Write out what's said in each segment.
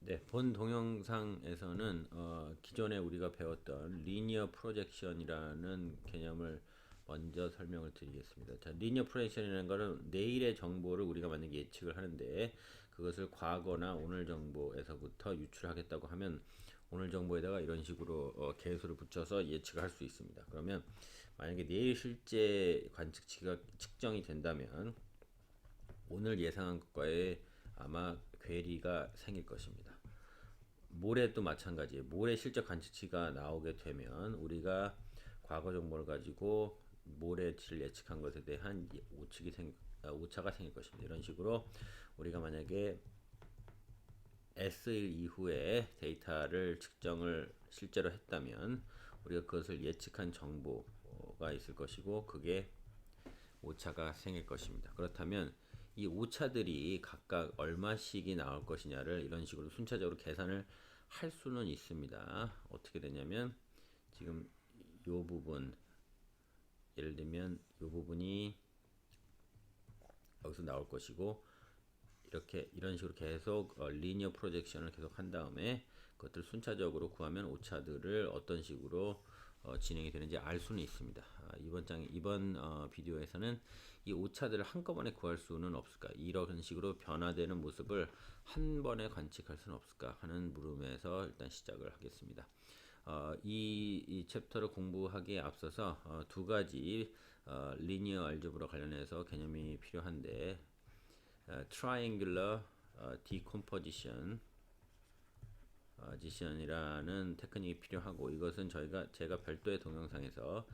네, 본 동영상에서는 기존에 우리가 배웠던 리니어 프로젝션이라는 개념을 먼저 설명을 드리겠습니다. 자, 리니어 프로젝션이라는 것은 내일의 정보를 우리가 만약에 예측을 하는데 그것을 과거나 오늘 정보에서부터 유출하겠다고 하면 오늘 정보에다가 이런 식으로 계수를 붙여서 예측을 할 수 있습니다. 그러면 만약에 내일 실제 관측치가 측정이 된다면 오늘 예상한 것과의 아마 괴리가 생길 것입니다. 모레도 마찬가지예요. 모레 실적 관측치가 나오게 되면 우리가 과거 정보를 가지고 모레치를 예측한 것에 대한 오차가 생길 것입니다. 이런 식으로 우리가 만약에 S일 이후에 데이터를 측정을 실제로 했다면 우리가 그것을 예측한 정보가 있을 것이고 그게 오차가 생길 것입니다. 그렇다면 이 오차들이 각각 얼마씩이 나올 것이냐를 이런 식으로 순차적으로 계산을 할 수는 있습니다. 어떻게 되냐면 지금 요 부분 예를 들면 요 부분이 여기서 나올 것이고 이렇게 이런 식으로 계속 리니어 프로젝션을 계속 한 다음에 그것들 순차적으로 구하면 오차들을 어떤 식으로 진행이 되는지 알 수는 있습니다. 이번 비디오에서는 이 오차들을 한꺼번에 구할 수는 없을까? 이런 식으로 변화되는 모습을 한 번에 관측할 수는 없을까 하는 물음에서 일단 시작을 하겠습니다. 이 챕터를 공부하기에 앞서서 두 가지 리니어 알제브라 관련해서 개념이 필요한데 triangular decomposition 지션이라는 테크닉이 필요하고 이것은 제가 별도의 동영상에서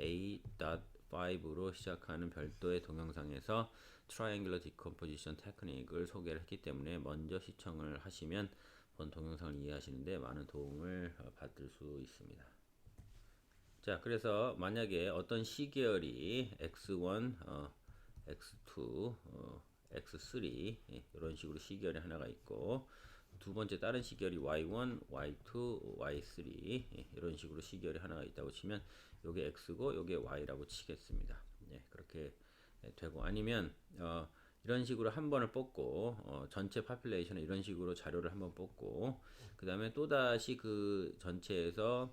A.5로 시작하는 별도의 동영상에서 Triangular Decomposition 테크닉을 소개를 했기 때문에 먼저 시청을 하시면 본 동영상을 이해하시는데 많은 도움을 받을 수 있습니다. 자, 그래서 만약에 어떤 시계열이 X1, X2, X3 이런 식으로 시계열이 하나가 있고 두 번째 다른 시계열이 Y1, Y2, Y3 이런 식으로 시계열이 하나가 있다고 치면 요게 X고 요게 Y라고 치겠습니다. 그렇게 되고 아니면 이런 식으로 한 번을 뽑고 전체 파퓰레이션을 이런 식으로 자료를 한번 뽑고 그 다음에 또다시 그 전체에서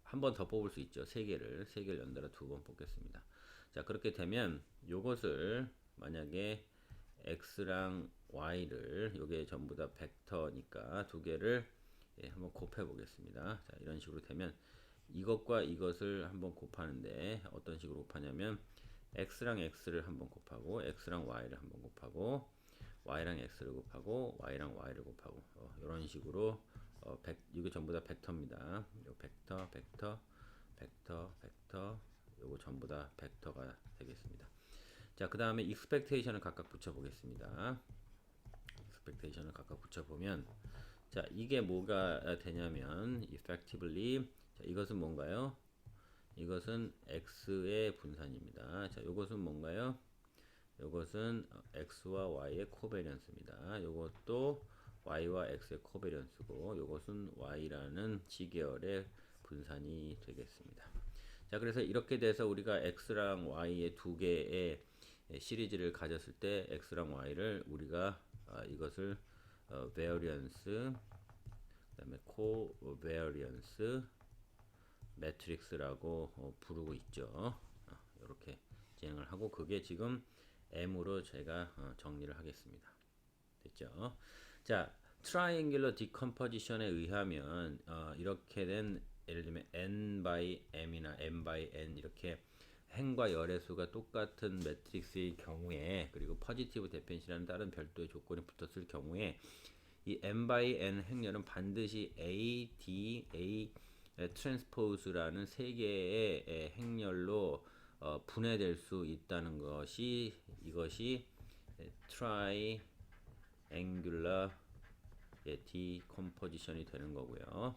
한 번 더 뽑을 수 있죠. 세 개를 연달아 두 번 뽑겠습니다. 자, 그렇게 되면 요것을 만약에 x랑 y를 요게 전부 다 벡터니까 두 개를 한번 곱해 보겠습니다. 자, 이런 식으로 되면 이것과 이것을 한번 곱하는데 어떤 식으로 곱하냐면 x랑 x를 한번 곱하고 x랑 y를 한번 곱하고 y랑 x를 곱하고 y랑 y를 곱하고 이런 식으로 이게 전부 다 벡터입니다. 요 벡터, 벡터, 벡터, 벡터 요거 전부 다 벡터가 되겠습니다. 자, 그 다음에 expectation을 각각 붙여보겠습니다. expectation을 각각 붙여보면 자, 이게 뭐가 되냐면 effectively 자, 이것은 뭔가요? 이것은 x의 분산입니다. 자, 요것은 뭔가요? 요것은 x와 y의 코베리언스입니다. 요것도 y와 x의 코베리언스고 요것은 y라는 지계열의 분산이 되겠습니다. 자, 그래서 이렇게 돼서 우리가 x랑 y의 두 개의 시리즈를 가졌을 때 x랑 y를 우리가 이것을 variance 그다음에 covariance 매트릭스라고 부르고 있죠. 이렇게 진행을 하고 그게 지금 M으로 제가 정리를 하겠습니다. 됐죠? 자, 트라이앵귤러 디컴포지션에 의하면 이렇게 된 예를 들면 n by m이나 m by n 이렇게 행과 열의 수가 똑같은 매트릭스의 경우에 그리고 포지티브 데펜시라는 다른 별도의 조건이 붙었을 경우에 이 m by n 행렬은 반드시 a, d, a 트랜스포즈라는 세 개의 행렬로 분해될 수 있다는 것이 이것이 triangular decomposition이 되는 거고요.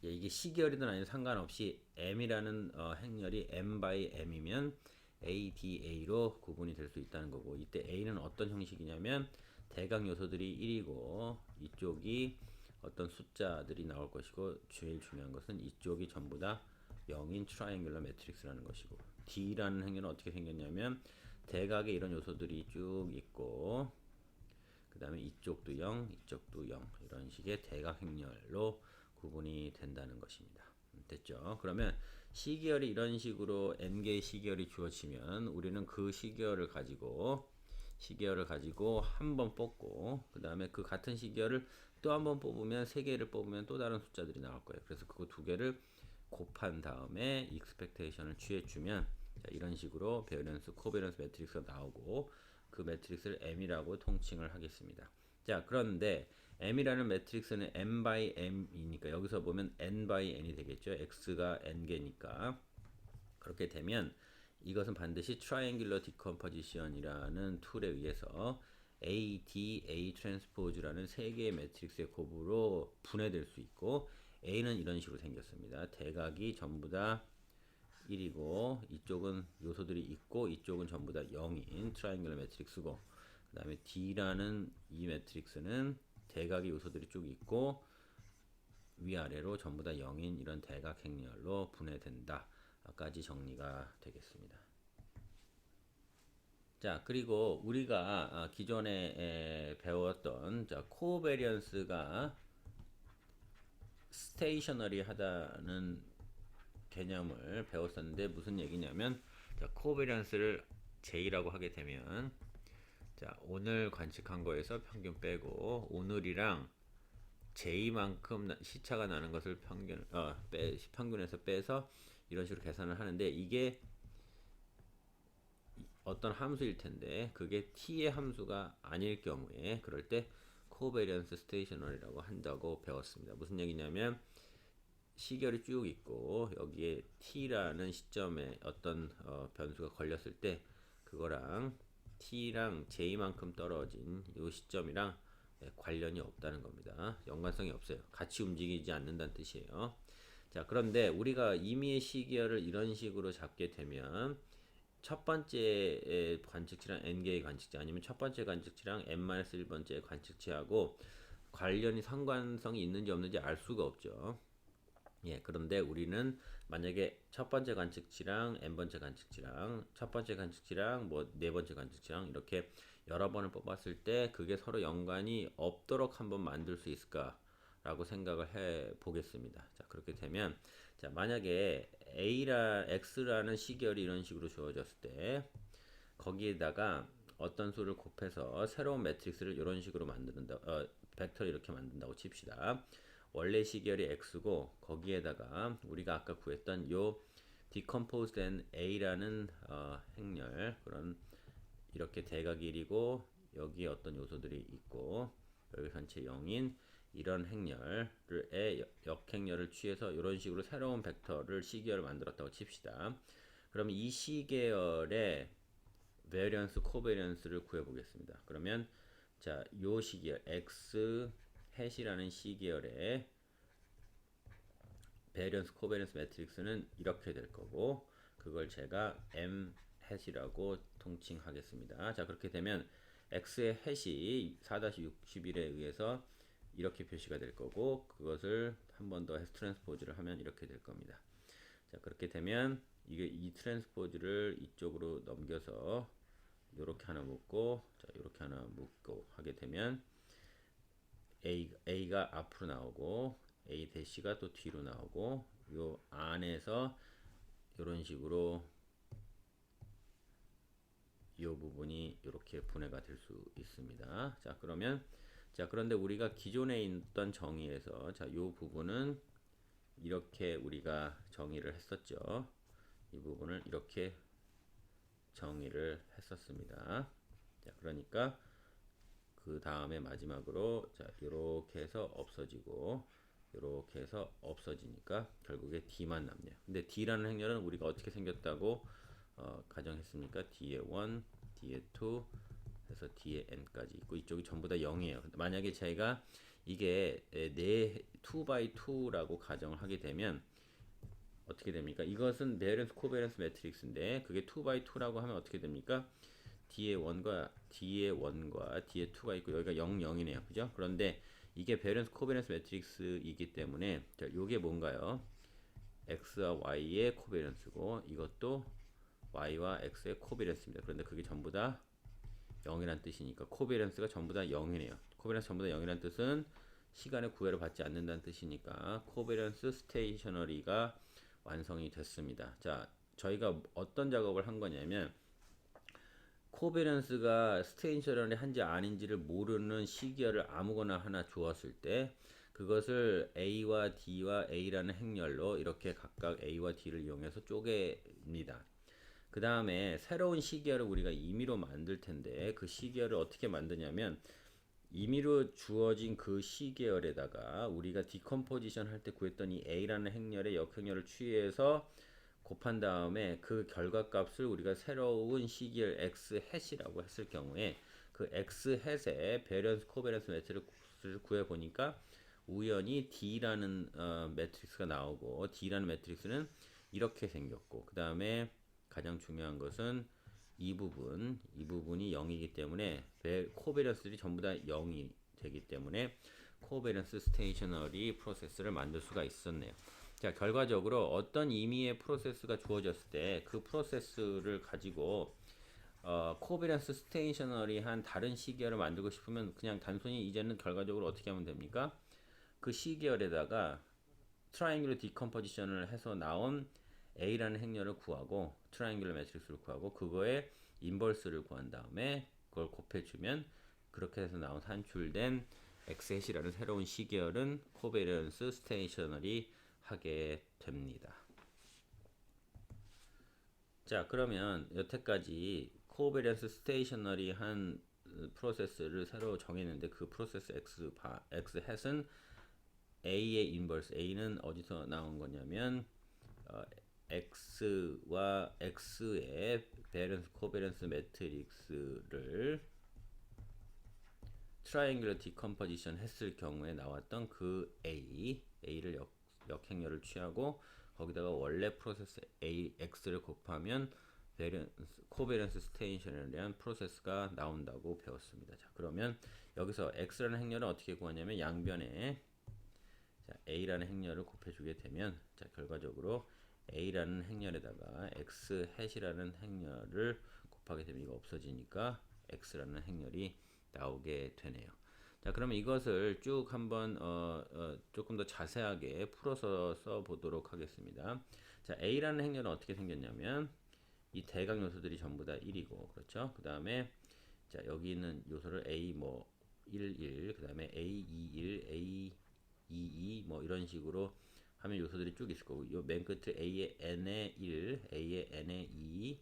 이게 시계열이든 아니든 상관없이 m이라는 행렬이 m by m이면 a, d, a로 구분이 될 수 있다는 거고 이때 a는 어떤 형식이냐면 대각 요소들이 1이고 이쪽이 어떤 숫자들이 나올 것이고 제일 중요한 것은 이쪽이 전부 다 0인 트라이앵귤러 매트릭스라는 것이고 D라는 행렬은 어떻게 생겼냐면 대각에 이런 요소들이 쭉 있고 그 그 다음에 이쪽도 0, 이쪽도 0 이런 식의 대각 행렬로 구분이 된다는 것입니다. 됐죠? 그러면 시계열이 이런 식으로 n개의 시계열이 주어지면 우리는 그 시계열을 가지고 한 번 뽑고 그 다음에 그 같은 시계열을 또 한 번 뽑으면 세 개를 뽑으면 또 다른 숫자들이 나올 거예요. 그래서 그거 두 개를 곱한 다음에 익스펙테이션을 취해주면 이런 식으로 베어런스, 코베런스 매트릭스가 나오고 그 매트릭스를 M이라고 통칭을 하겠습니다. 자, 그런데 M이라는 매트릭스는 M by M이니까 여기서 보면 N by N이 되겠죠. X가 N개니까. 그렇게 되면 이것은 반드시 Triangular Decomposition이라는 툴에 의해서 A, D, A 트랜스포즈라는 세 개의 매트릭스의 곱으로 분해될 수 있고 A는 이런 식으로 생겼습니다. 대각이 전부 다 1이고 이쪽은 요소들이 있고 이쪽은 전부 다 0인 트라이앵글러 매트릭스고 그 다음에 D라는 이 매트릭스는 대각의 요소들이 쭉 있고 위아래로 전부 다 0인 이런 대각 행렬로 분해된다 까지 정리가 되겠습니다. 자, 그리고 우리가 기존에 배웠던 코베리언스가 스테이셔너리 하다는 개념을 배웠었는데 무슨 얘기냐면 코베리언스를 J라고 하게 되면 오늘 관측한 거에서 평균 빼고 오늘이랑 J만큼 시차가 나는 것을 평균에서 빼서 이런 식으로 계산을 하는데 이게 어떤 함수일 텐데 그게 t의 함수가 아닐 경우에 그럴 때 코베리언스 스테이셔너리라고 한다고 배웠습니다. 무슨 얘기냐면 시결이 쭉 있고 여기에 t라는 시점에 어떤 변수가 걸렸을 때 그거랑 t랑 j만큼 떨어진 이 시점이랑 관련이 없다는 겁니다. 연관성이 없어요. 같이 움직이지 않는다는 뜻이에요. 자, 그런데 우리가 임의의 시계열을 이런 식으로 잡게 되면 첫 번째 관측치랑 n개의 관측치 아니면 첫 번째 관측치랑 n-1번째 관측치하고 관련이 상관성이 있는지 없는지 알 수가 없죠. 예, 그런데 우리는 만약에 첫 번째 관측치랑 n번째 관측치랑 첫 번째 관측치랑 뭐 네 번째 관측치랑 이렇게 여러 번을 뽑았을 때 그게 서로 연관이 없도록 한번 만들 수 있을까라고 생각을 해 보겠습니다. 자, 그렇게 되면 자, 만약에 X라는 시계열이 이런 식으로 주어졌을 때 거기에다가 어떤 수를 곱해서 새로운 매트릭스를 이런 식으로 만든다. 벡터를 이렇게 만든다고 칩시다. 원래 시계열이 X고 거기에다가 우리가 아까 구했던 요 decomposed n A라는 행렬 그런 이렇게 대각이 1이고 여기에 어떤 요소들이 있고 여기 전체 0인 이런 행렬의 역행렬을 취해서 이런 식으로 새로운 벡터를 시계열을 만들었다고 칩시다. 그럼 이 시계열의 베리언스, 코베리언스를 구해보겠습니다. 그러면 자, 요 시계열 X 햇이라는 시계열의 베리언스, 코베리언스 매트릭스는 이렇게 될 거고 그걸 제가 M 햇이라고 통칭하겠습니다. 자, 그렇게 되면 X의 햇이 4-61에 의해서 이렇게 표시가 될 거고 그것을 한 번 더 해서 트랜스포즈를 하면 이렇게 될 겁니다. 자, 그렇게 되면 이게 이 트랜스포즈를 이쪽으로 넘겨서 요렇게 하나 묶고 자, 요렇게 하나 묶고 하게 되면 A가 앞으로 나오고 A 대시가 또 뒤로 나오고 요 안에서 요런 식으로 이 부분이 이렇게 분해가 될 수 있습니다. 자, 그러면 자, 그런데 우리가 기존에 있던 정의에서 자, 이 부분은 이렇게 우리가 정의를 했었죠. 이 부분을 이렇게 정의를 했었습니다. 자, 그러니까 그 다음에 마지막으로 자, 이렇게 해서 없어지고 이렇게 해서 없어지니까 결국에 D만 남네요. 근데 D라는 행렬은 우리가 어떻게 생겼다고 가정했습니까? D에 1, D에 2 해서 D에 N까지 있고 이쪽이 전부 다 0이에요. 만약에 제가 이게 2x2라고 가정을 하게 되면 어떻게 됩니까? 이것은 베리언스 코베리언스 매트릭스인데 그게 2x2라고 하면 어떻게 됩니까? D의 1과 D의 2가 있고 여기가 0, 0이네요. 그죠? 그런데 이게 베리언스 코베리언스 매트릭스이기 때문에 자, 요게 뭔가요? X와 Y의 코베리언스고 이것도 Y와 X의 코베리언스입니다. 그런데 그게 전부 다 0이란 뜻이니까 코베런스가 전부 다 0이네요. 코베런스 전부 다 0이란 뜻은 시간의 구애를 받지 않는다는 뜻이니까 코베런스 스테이셔너리가 완성이 됐습니다. 자, 저희가 어떤 작업을 한 거냐면 코베런스가 스테이셔너리 한지 아닌지를 모르는 시기어를 아무거나 하나 주었을 때 그것을 A와 D와 A라는 행렬로 이렇게 각각 A와 D를 이용해서 쪼갭니다. 그 다음에 새로운 시기어를 우리가 임의로 만들 텐데 그 시기어를 어떻게 만드냐면 임의로 주어진 그 시계열에다가 우리가 디컴포지션 할 때 구했던 이 A라는 행렬의 역행렬을 취해서 곱한 다음에 그 결과값을 우리가 새로운 시계열 X 햇이라고 했을 경우에 그 X 햇의 베리언스 코베런스 매트릭스를 구해 보니까 우연히 D라는 매트릭스가 나오고 D라는 매트릭스는 이렇게 생겼고 그 다음에 가장 중요한 것은 이 부분이 0이기 때문에 코베런스들이 전부 다 0이 되기 때문에 코베런스 스테이셔너리 프로세스를 만들 수가 있었네요. 자, 결과적으로 어떤 의미의 프로세스가 주어졌을 때 그 프로세스를 가지고 코베런스 스테이셔너리한 다른 시계열을 만들고 싶으면 그냥 단순히 이제는 결과적으로 어떻게 하면 됩니까? 그 시계열에다가 트라이앵귤러 디컴포지션을 해서 나온 A라는 행렬을 구하고 트라이앵귤러 매트릭스를 구하고 그거에 인버스를 구한 다음에 그걸 곱해주면 그렇게 해서 나온 산출된 X햇이라는 새로운 시계열은 코베런스 스테이셔너리 하게 됩니다. 자, 그러면 여태까지 코베런스 스테이셔너리 한 프로세스를 새로 정했는데 그 프로세스 X햇은 A의 인버스, A는 어디서 나온 거냐면 X와 X의 베런스 코베런스 매트릭스를 트라이앵귤러 디컴포지션 했을 경우에 나왔던 그 A를 역행렬을 취하고 거기다가 원래 프로세스 X를 곱하면 코베런스 스테이션에 대한 프로세스가 나온다고 배웠습니다. 자, 그러면 여기서 X라는 행렬을 어떻게 구하냐면 양변에 A라는 행렬을 곱해주게 되면 자, 결과적으로 A라는 행렬에다가 X 햇이라는 행렬을 곱하게 되면 이거 없어지니까 X라는 행렬이 나오게 되네요. 자, 그러면 이것을 쭉 한번 조금 더 자세하게 풀어서 써보도록 하겠습니다. 자, A라는 행렬은 어떻게 생겼냐면 이 대각 요소들이 전부 다 1이고 그렇죠? 그 다음에 자, 여기 있는 요소를 A 뭐 11, 그 다음에 A21, A22 뭐 이런 식으로 하면 요소들이 쭉 있을 거고 요 맨 끝에 A의 N의 1, A의 N의 2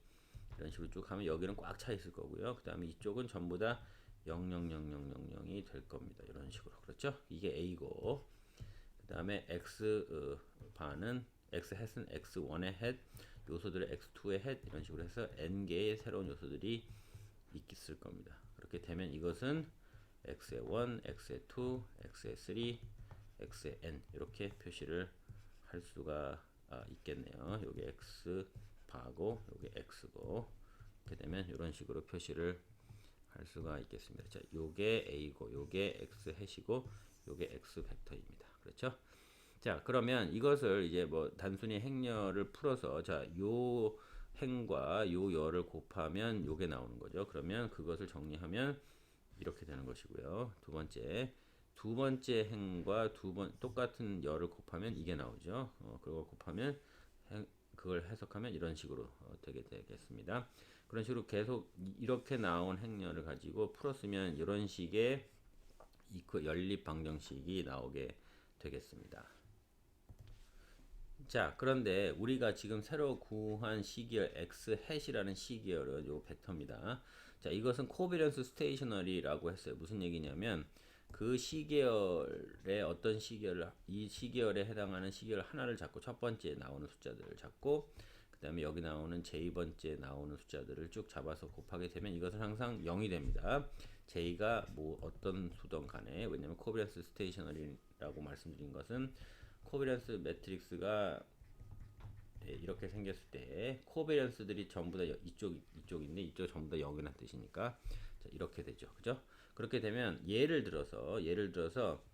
이런 식으로 쭉 하면 여기는 꽉 차 있을 거고요. 그 다음에 이쪽은 전부 다 00000이 될 겁니다. 이런 식으로 그렇죠? 이게 A고 그 다음에 X 반은 X 햇은 X1의 햇 요소들의 X2의 햇 이런 식으로 해서 N개의 새로운 요소들이 있을 겁니다. 그렇게 되면 이것은 X의 1, X의 2, X의 3, X의 N 이렇게 표시를 할 수가 있겠네요. 여기 X 바고 여기 X고 이렇게 되면 이런 식으로 표시를 할 수가 있겠습니다. 자, 요게 A고 요게 X 햇이고 요게 X 벡터입니다. 그렇죠? 자, 그러면 이것을 이제 뭐 단순히 행렬을 풀어서 자, 요 행과 요 열을 곱하면 요게 나오는 거죠. 그러면 그것을 정리하면 이렇게 되는 것이고요. 두 번째 행과 똑같은 열을 곱하면 이게 나오죠. 그걸 곱하면 그걸 해석하면 이런 식으로 되게 되겠습니다. 그런 식으로 계속 이렇게 나온 행렬을 가지고 풀었으면 이런 식의 그 연립 방정식이 나오게 되겠습니다. 자, 그런데 우리가 지금 새로 구한 시계열 X 햇이라는 시계열은 요 벡터입니다. 자, 이것은 코비런스 스테이셔너리라고 했어요. 무슨 얘기냐면 그 시계열의 어떤 시계열, 이 시계열에 해당하는 시계열 하나를 잡고 첫 번째 나오는 숫자들을 잡고 그 다음에 여기 나오는 j 번째 나오는 숫자들을 쭉 잡아서 곱하게 되면 이것은 항상 0이 됩니다. j가 뭐 어떤 수든 간에 왜냐면 코비런스 스테이셔너리라고 말씀드린 것은 코비런스 매트릭스가 이렇게 생겼을 때 코베런스들이 전부 다 이쪽인데 이쪽 전부 다 0이라는 뜻이니까 자, 이렇게 되죠. 그죠? 그렇게 되면 예를 들어서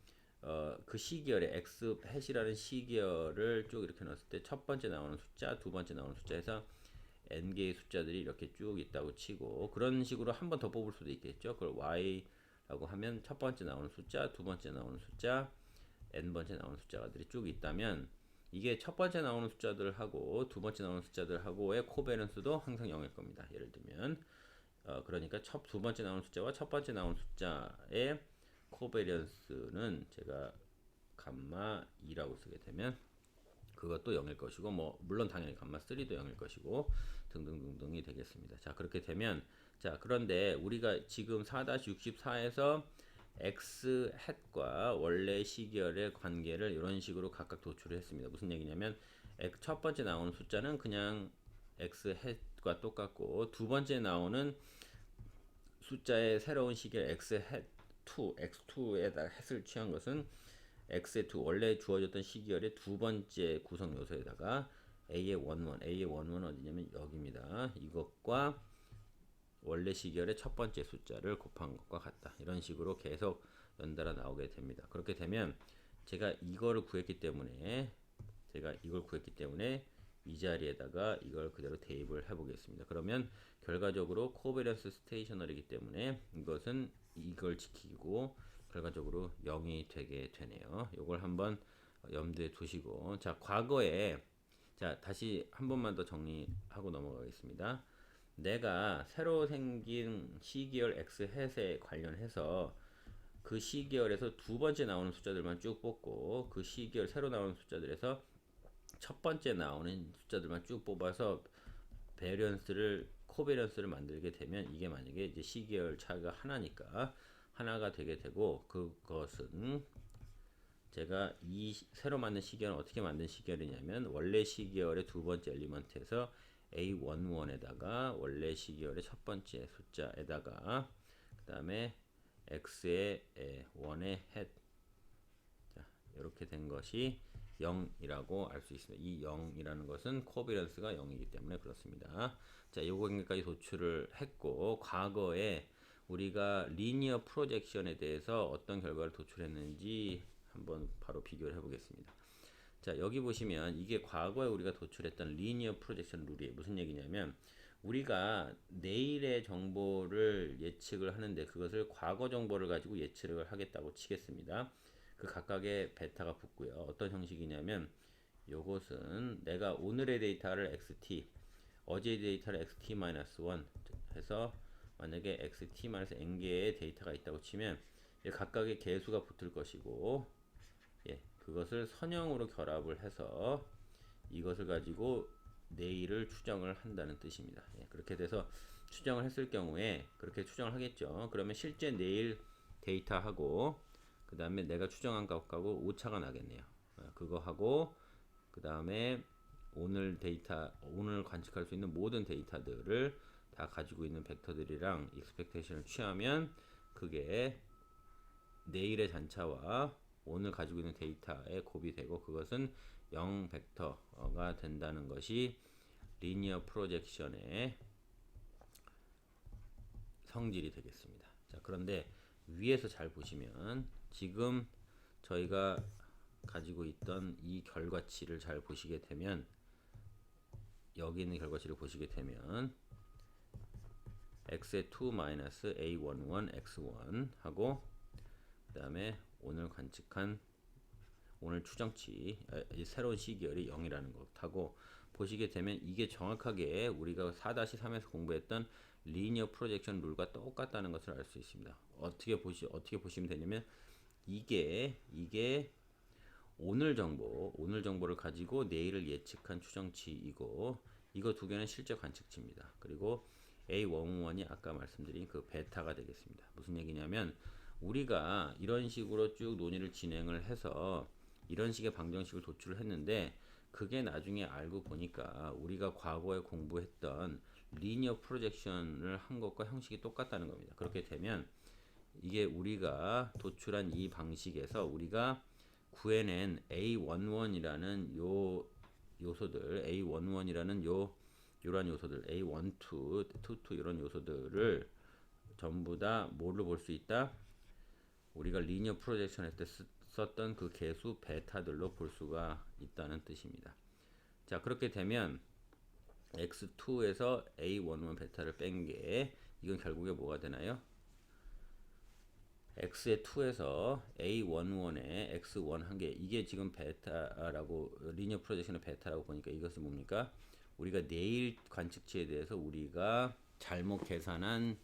그 시계열의 X 햇이라는 시계열을 쭉 이렇게 넣었을 때 첫 번째 나오는 숫자, 두 번째 나오는 숫자에서 n개의 숫자들이 이렇게 쭉 있다고 치고 그런 식으로 한 번 더 뽑을 수도 있겠죠. 그걸 y라고 하면 첫 번째 나오는 숫자, 두 번째 나오는 숫자, n번째 나오는 숫자들이 쭉 있다면 이게 첫 번째 나오는 숫자들하고 두 번째 나오는 숫자들하고의 코베런스도 항상 0일 겁니다. 예를 들면 그러니까 두 번째 나오는 숫자와 첫 번째 나오는 숫자의 코베런스는 제가 감마 2라고 쓰게 되면 그것도 0일 것이고 뭐 물론 당연히 감마 3도 0일 것이고 등등등등이 되겠습니다. 자, 그렇게 되면 자, 그런데 우리가 지금 4-64에서 x 햇과 원래 시계열의 관계를 이런 식으로 각각 도출을 했습니다. 무슨 얘기냐면 첫 번째 나오는 숫자는 그냥 x 햇과 똑같고 두 번째 나오는 숫자의 새로운 시계열 x 햇 2, x2에다 햇을 취한 것은 x의 2 원래 주어졌던 시계열의 두 번째 구성 요소에다가 a의 원원, a의 원원은 어디냐면 여기입니다. 이것과 원래 시계열의 첫 번째 숫자를 곱한 것과 같다. 이런 식으로 계속 연달아 나오게 됩니다. 그렇게 되면 제가 이걸 구했기 때문에 이 자리에다가 이걸 그대로 대입을 해보겠습니다. 그러면 결과적으로 코베런스 스테이셔너리이기 때문에 이것은 이걸 지키고 결과적으로 0이 되게 되네요. 이걸 한번 염두에 두시고 자, 과거에 자, 다시 한 번만 더 정리하고 넘어가겠습니다. 내가 새로 생긴 시계열 x 햇에 관련해서 그 시계열에서 두 번째 나오는 숫자들만 쭉 뽑고 그 시계열 새로 나오는 숫자들에서 첫 번째 나오는 숫자들만 쭉 뽑아서 코베런스를 만들게 되면 이게 만약에 이제 시계열 차가 하나니까 하나가 되게 되고 그것은 제가 이 새로 만든 시계열은 어떻게 만든 시계열이냐면 원래 시계열의 두 번째 엘리먼트에서 A11에다가 원래 시계열의 첫 번째 숫자에다가 그 다음에 x의 1의 햇 이렇게 된 것이 0이라고 알 수 있습니다. 이 0이라는 것은 코비런스가 0이기 때문에 그렇습니다. 자, 요거까지 도출을 했고 과거에 우리가 리니어 프로젝션에 대해서 어떤 결과를 도출했는지 한번 바로 비교를 해보겠습니다. 자, 여기 보시면 이게 과거에 우리가 도출했던 리니어 프로젝션 룰이에요. 무슨 얘기냐면 우리가 내일의 정보를 예측을 하는데 그것을 과거 정보를 가지고 예측을 하겠다고 치겠습니다. 그 각각의 베타가 붙고요. 어떤 형식이냐면 요것은 내가 오늘의 데이터를 xt, 어제의 데이터를 xt-1 해서 만약에 xt-n개의 데이터가 있다고 치면 각각의 개수가 붙을 것이고 그것을 선형으로 결합을 해서 이것을 가지고 내일을 추정을 한다는 뜻입니다. 그렇게 돼서 추정을 했을 경우에 그렇게 추정을 하겠죠. 그러면 실제 내일 데이터하고 그 다음에 내가 추정한 값하고 오차가 나겠네요. 그거 하고 그 다음에 오늘 관측할 수 있는 모든 데이터들을 다 가지고 있는 벡터들이랑 익스펙테이션을 취하면 그게 내일의 잔차와 오늘 가지고 있는 데이터에 곱이 되고 그것은 0 벡터가 된다는 것이 리니어 프로젝션의 성질이 되겠습니다. 자, 그런데 위에서 잘 보시면 지금 저희가 가지고 있던 이 결과치를 잘 보시게 되면 여기 있는 결과치를 보시게 되면 x의 2 마이너스 a11 x1 하고 그 다음에 오늘 추정치 새로운 시계열이 0이라는 것하고 보시게 되면 이게 정확하게 우리가 4-3에서 공부했던 리니어 프로젝션 룰과 똑같다는 것을 알 수 있습니다. 어떻게 보시면 되냐면 이게 오늘 정보를 가지고 내일을 예측한 추정치이고 이거 두 개는 실제 관측치입니다. 그리고 A11이 아까 말씀드린 그 베타가 되겠습니다. 무슨 얘기냐면 우리가 이런 식으로 쭉 논의를 진행을 해서 이런 식의 방정식을 도출을 했는데 그게 나중에 알고 보니까 우리가 과거에 공부했던 리니어 프로젝션을 한 것과 형식이 똑같다는 겁니다. 그렇게 되면 이게 우리가 도출한 이 방식에서 우리가 구해낸 A11이라는 요소들, A11이라는 요런 요소들, A12, 22 이런 요소들을 전부 다 뭐로 볼 수 있다? 우리가 리니어 프로젝션 할 때 썼던 그 개수 베타들로 볼 수가 있다는 뜻입니다. 자, 그렇게 되면 x2에서 a11 베타를 뺀 게 이건 결국에 뭐가 되나요? x의 2에서 a11에 x1 한 개, 이게 지금 베타라고, 리니어 프로젝션의 베타라고 보니까 이것은 뭡니까? 우리가 내일 관측치에 대해서 우리가 잘못 계산한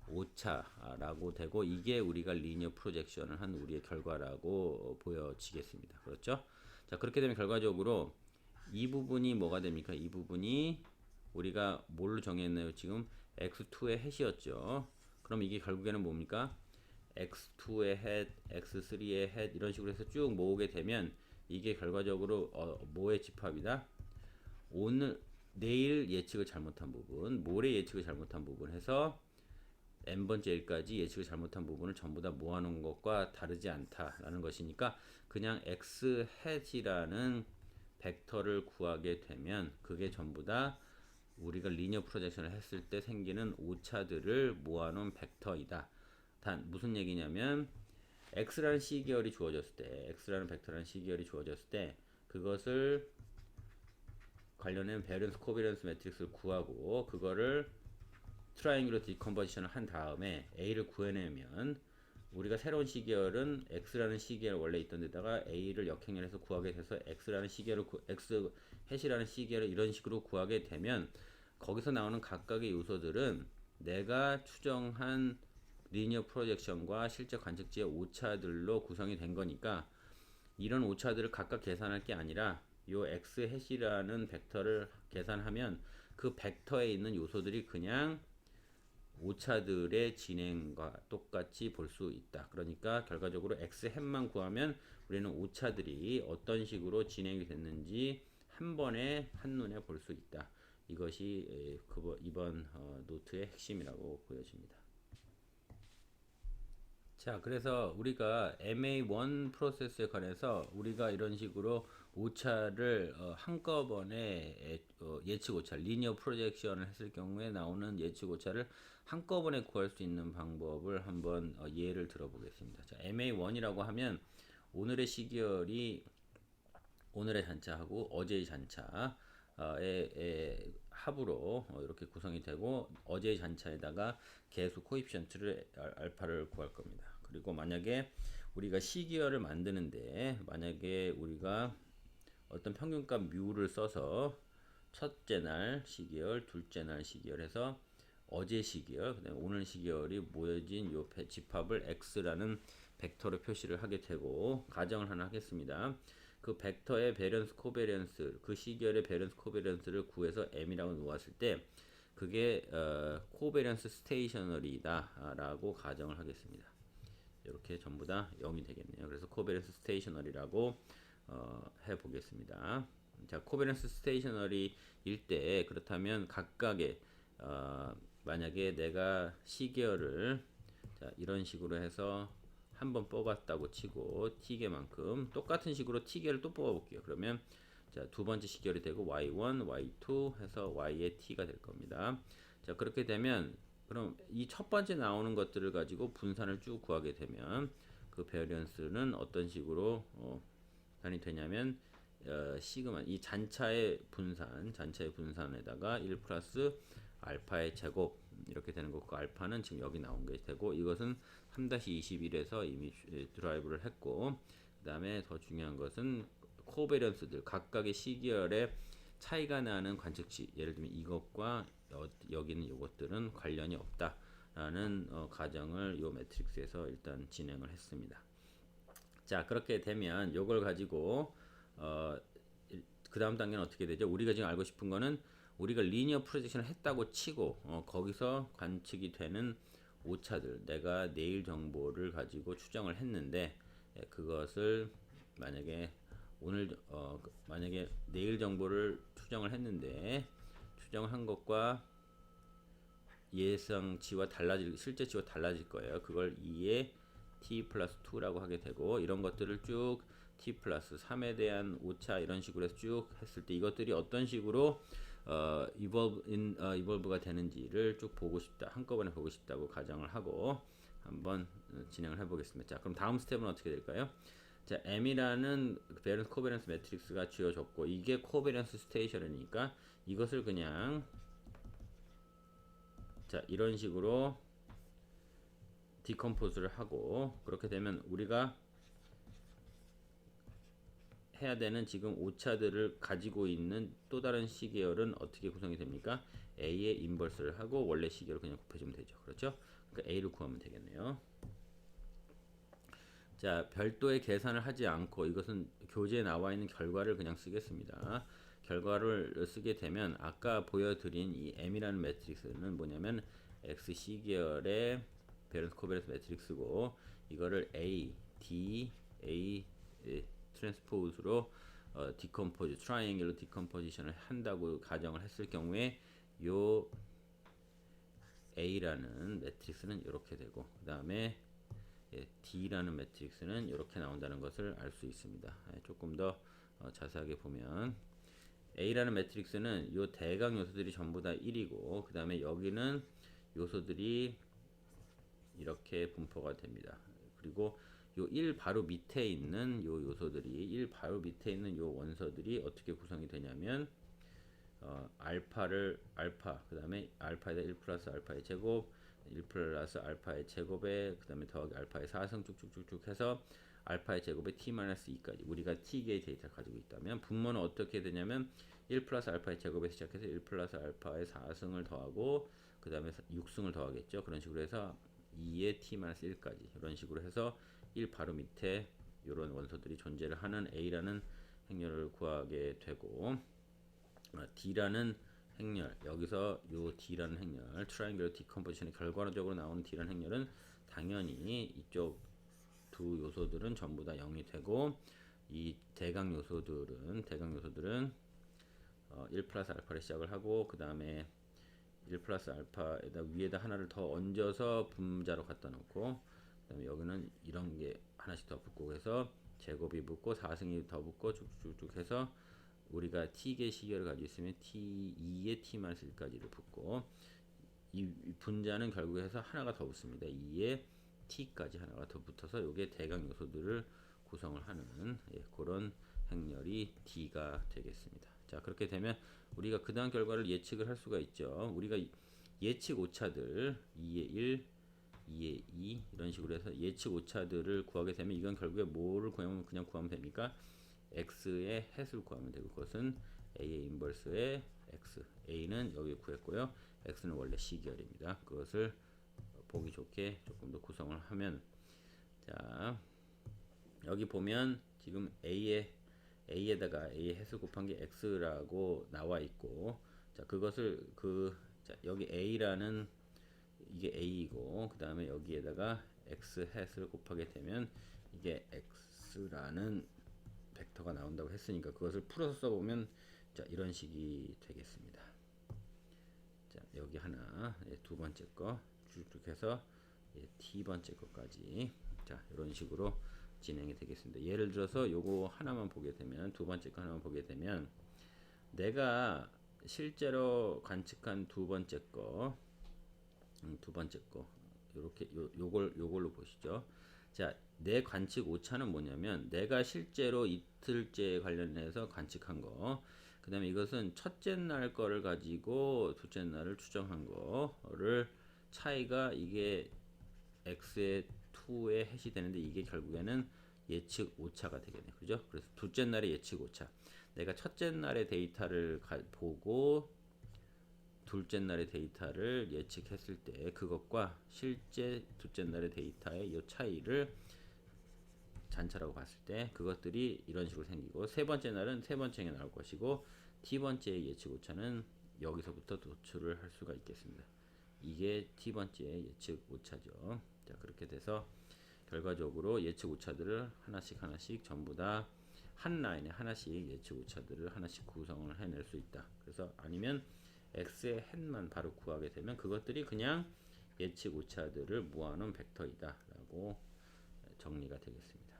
오차라고 되고, 이게 우리가 리니어 프로젝션을 한 우리의 결과라고 보여지겠습니다. 그렇죠? 자, 그렇게 되면 결과적으로 이 부분이 뭐가 됩니까? 이 부분이 우리가 뭘로 정했나요? 지금 x2의 해시였죠. 그럼 이게 결국에는 뭡니까? x2의 head, x3의 head 이런 식으로 해서 쭉 모으게 되면 이게 결과적으로 뭐의 집합이다? 오늘 내일 예측을 잘못한 부분, 모레 예측을 잘못한 부분 해서 n번째 일까지 예측을 잘못한 부분을 전부 다 모아놓은 것과 다르지 않다라는 것이니까 그냥 x head이라는 벡터를 구하게 되면 그게 전부 다 우리가 리니어 프로젝션을 했을 때 생기는 오차들을 모아놓은 벡터이다. 단 무슨 얘기냐면 x라는 시계열이 주어졌을 때, x라는 벡터라는 시계열이 주어졌을 때 그것을 관련된 베리언스 코비런스 매트릭스를 구하고 그거를 트라이앵귤러 디컴포지션을 한 다음에 a를 구해내면 우리가 새로운 시계열은 x라는 시계열 원래 있던 데다가 a를 역행렬해서 구하게 돼서 x라는 시계열을 x 해시라는 시계열을 이런 식으로 구하게 되면 거기서 나오는 각각의 요소들은 내가 추정한 리니어 프로젝션과 실제 관측지의 오차들로 구성이 된 거니까 이런 오차들을 각각 계산할 게 아니라 요 x 해시라는 벡터를 계산하면 그 벡터에 있는 요소들이 그냥 오차들의 진행과 똑같이 볼 수 있다. 그러니까 결과적으로 x 햇만 구하면 우리는 오차들이 어떤 식으로 진행이 됐는지 한 번에 한눈에 볼 수 있다. 이것이 이번 노트의 핵심이라고 보여집니다. 자, 그래서 우리가 MA1 프로세스에 관해서 우리가 이런 식으로 오차를 한꺼번에 예측 오차, 리니어 프로젝션을 했을 경우에 나오는 예측 오차를 한꺼번에 구할 수 있는 방법을 한번 예를 들어보겠습니다. 자, MA1이라고 하면 오늘의 시계열이 오늘의 잔차하고 어제의 잔차의 합으로 이렇게 구성이 되고 어제의 잔차에다가 계수 코에피션트를 알파를 구할 겁니다. 그리고 만약에 우리가 시계열을 만드는데 만약에 우리가 어떤 평균값 뮤를 써서 첫째 날 시계열, 둘째 날 시계열 해서 어제 시계열, 그다음에 오늘 시계열이 모여진 요 집합을 x라는 벡터로 표시를 하게 되고 가정을 하나 하겠습니다. 그 벡터의 베리언스 코베리언스, 그 시계열의 베리언스 코베리언스를 구해서 m이라고 놓았을 때 그게 코베리언스 스테이셔너리다 라고 가정을 하겠습니다. 이렇게 전부 다 0이 되겠네요. 그래서 코베리언스 스테이셔너리라고 해보겠습니다. 자, 코베리언스 스테이셔너리일 때 그렇다면 각각의 만약에 내가 시계열을 자, 이런 식으로 해서 한번 뽑았다고 치고 t개만큼 똑같은 식으로 t개를 또 뽑아볼게요. 그러면 자, 두 번째 시계열이 되고 y1, y2 해서 y의 t가 될 겁니다. 자, 그렇게 되면 그럼 이 첫 번째 나오는 것들을 가지고 분산을 쭉 구하게 되면 그 베리언스는 어떤 식으로 단위 되냐면 시그마 이 잔차의 분산에다가 1 플러스 알파의 제곱 이렇게 되는 거고 그 알파는 지금 여기 나온 게 되고 이것은 3-21에서 이미 드라이브를 했고 그 다음에 더 중요한 것은 코베리언스들 각각의 시계열의 차이가 나는 관측치 예를 들면 이것과 여기는 이것들은 관련이 없다라는 가정을 이 매트릭스에서 일단 진행을 했습니다. 자, 그렇게 되면 이걸 가지고 그 다음 단계는 어떻게 되죠? 우리가 지금 알고 싶은 거는 우리가 리니어 프로젝션을 했다고 치고 거기서 관측이 되는 오차들 내가 내일 정보를 가지고 추정을 했는데 그것을 만약에 만약에 내일 정보를 추정을 했는데 추정을 한 것과 예상치와 실제치와 달라질 거예요. 그걸 2에 t 플러스 2라고 하게 되고 이런 것들을 쭉 t 플러스 3에 대한 오차 이런 식으로 해서 쭉 했을 때 이것들이 어떤 식으로 evolve가 되는지를 쭉 보고 싶다. 한꺼번에 보고 싶다고 가정을 하고 한번 진행을 해보겠습니다. 자, 그럼 다음 스텝은 어떻게 될까요? 자, M이라는 베런스 코베런스 매트릭스가 쥐어졌고 이게 코베런스 스테이션이니까 이것을 그냥 자, 이런 식으로 디컴포즈를 하고 그렇게 되면 우리가 해야 되는 지금 오차들을 가지고 있는 또 다른 시계열은 어떻게 구성이 됩니까? A의 인버스를 하고 원래 시계를 그냥 곱해주면 되죠. 그렇죠? 그러니까 A를 구하면 되겠네요. 자, 별도의 계산을 하지 않고 이것은 교재에 나와 있는 결과를 그냥 쓰겠습니다. 결과를 쓰게 되면 아까 보여드린 이 M이라는 매트릭스는 뭐냐면 X 시계열의 베런스 코베런스 매트릭스고 이거를 A, D, A 트랜스포즈로 디컴포즈, 트라이앵글로 디컴포지션을 한다고 가정을 했을 경우에 요 A라는 매트릭스는 이렇게 되고 그 다음에 D라는 매트릭스는 이렇게 나온다는 것을 알 수 있습니다. 조금 더 자세하게 보면 A라는 매트릭스는 요 대각 요소들이 전부 다 1이고 그 다음에 여기는 요소들이 이렇게 분포가 됩니다. 그리고 요 1 바로 밑에 있는 요 요소들이 1 바로 밑에 있는 요 원소들이 어떻게 구성이 되냐면 알파를 알파 그 다음에 알파에다 1 플러스 알파의 제곱 1 플러스 알파의 제곱에 그 다음에 더하기 알파의 4승 쭉쭉쭉쭉 해서 알파의 제곱에 t-2까지 우리가 t개의 데이터를 가지고 있다면 분모는 어떻게 되냐면 1 플러스 알파의 제곱에서 시작해서 1 플러스 알파의 4승을 더하고 그 다음에 6승을 더하겠죠. 그런 식으로 해서 2의 t-1까지 이런 식으로 해서 1 바로 밑에 이런 원소들이 존재를 하는 A라는 행렬을 구하게 되고 D라는 행렬 여기서 요 D라는 행렬 트라이앵글 디컴포지션의 결과적으로 나오는 D라는 행렬은 당연히 이쪽 두 요소들은 전부 다 0이 되고 이 대각 요소들은 1 플러스 알파를 시작을 하고 그 다음에 1 플러스 알파에다 위에다 하나를 더 얹어서 분자로 갖다 놓고 그 다음에 여기는 이런 게 하나씩 더 붙고 해서 제곱이 붙고 4승이 더 붙고 쭉쭉쭉 해서 우리가 t개 시계를 가지고 있으면 t2의 t-1까지를 붙고 이 분자는 결국에 해서 하나가 더 붙습니다. 2의 t까지 하나가 더 붙어서 이게 대각 요소들을 구성을 하는 그런 행렬이 D가 되겠습니다. 자, 그렇게 되면 우리가 그 다음 결과를 예측을 할 수가 있죠. 우리가 예측 오차들 2의 1, 2의 2 이런 식으로 해서 예측 오차들을 구하게 되면 이건 결국에 뭐를 구하면 그냥 구하면 됩니까? x의 햇을 구하면 되고 그것은 a의 인버스의 x a는 여기 구했고요. x는 원래 시계열입니다. 그것을 보기 좋게 조금 더 구성을 하면 자 여기 보면 지금 a에다가 a의 햇을 곱한 게 x라고 나와 있고 자 그것을 자, 여기 a라는 이게 a이고 그 다음에 여기에다가 x 햇을 곱하게 되면 이게 x라는 벡터가 나온다고 했으니까 그것을 풀어서 써보면 자 이런 식이 되겠습니다. 자 여기 하나 두 번째 거 쭉쭉 해서 t 번째 거까지 자 이런 식으로 진행이 되겠습니다. 예를 들어서 요거 하나만 보게 되면 두 번째 거 하나만 보게 되면 내가 실제로 관측한 두 번째 거 요렇게 요걸로 보시죠. 자, 내 관측 오차는 뭐냐면 내가 실제로 이틀째 관련해서 관측한 거. 그다음에 이것은 첫째 날 거를 가지고 둘째 날을 추정한 거를 차이가 이게 x의 2의 해시 되는데 이게 결국에는 예측 오차가 되겠네요. 그죠? 그래서 둘째 날의 예측 오차. 내가 첫째 날의 데이터를 보고 둘째 날의 데이터를 예측했을 때 그것과 실제 둘째 날의 데이터의 이 차이를 잔차라고 봤을 때 그것들이 이런 식으로 생기고 세 번째 날은 세 번째에 나올 것이고 t번째의 예측 오차는 여기서부터 도출을 할 수가 있겠습니다. 이게 t번째의 예측 오차죠. 자 그렇게 돼서 결과적으로 예측 오차들을 하나씩 전부 다 한 라인에 하나씩 예측 오차들을 하나씩 구성을 해낼 수 있다. 그래서 아니면 x의 햇만 바로 구하게 되면 그것들이 그냥 예측 오차들을 모아놓은 벡터이다 라고 정리가 되겠습니다.